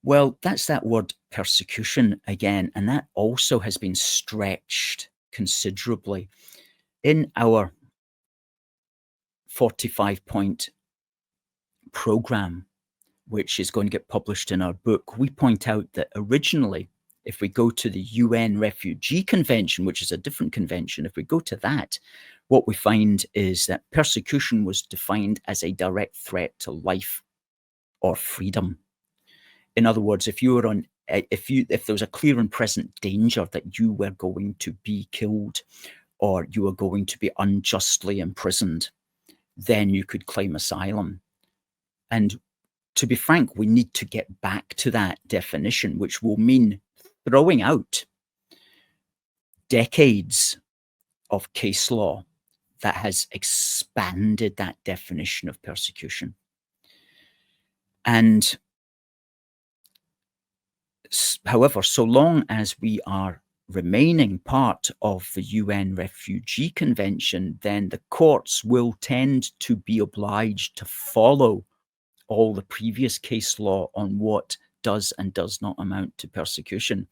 Well, that's that word persecution again, and that also has been stretched considerably. In our 45-point program, which is going to get published in our book, we point out that originally, if we go to the UN Refugee Convention, which is a different convention, if we go to that, what we find is that persecution was defined as a direct threat to life or freedom. In other words, if you were on, if there was a clear and present danger that you were going to be killed or you were going to be unjustly imprisoned, then you could claim asylum. And to be frank, we need to get back to that definition, which will mean throwing out decades of case law that has expanded that definition of persecution. And however, so long as we are remaining part of the UN Refugee Convention, then the courts will tend to be obliged to follow all the previous case law on what does and does not amount to persecution.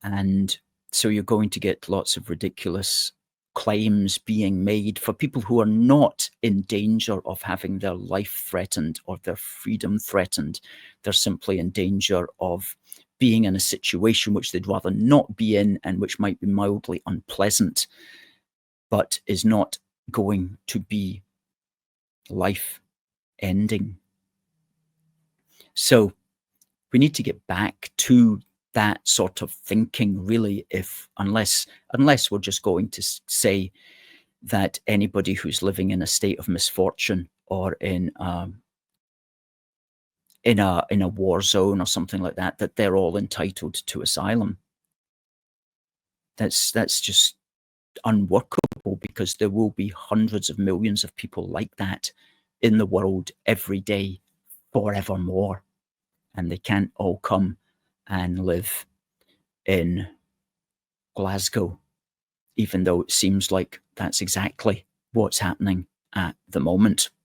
And so you're going to get lots of ridiculous claims being made for people who are not in danger of having their life threatened or their freedom threatened. They're simply in danger of being in a situation which they'd rather not be in and which might be mildly unpleasant, but is not going to be life ending. So we need to get back to that sort of thinking, really, unless we're just going to say that anybody who's living in a state of misfortune or in a war zone or something like that, that they're all entitled to asylum. That's just unworkable, because there will be hundreds of millions of people like that in the world every day forevermore, and they can't all come and live in Glasgow, even though it seems like that's exactly what's happening at the moment.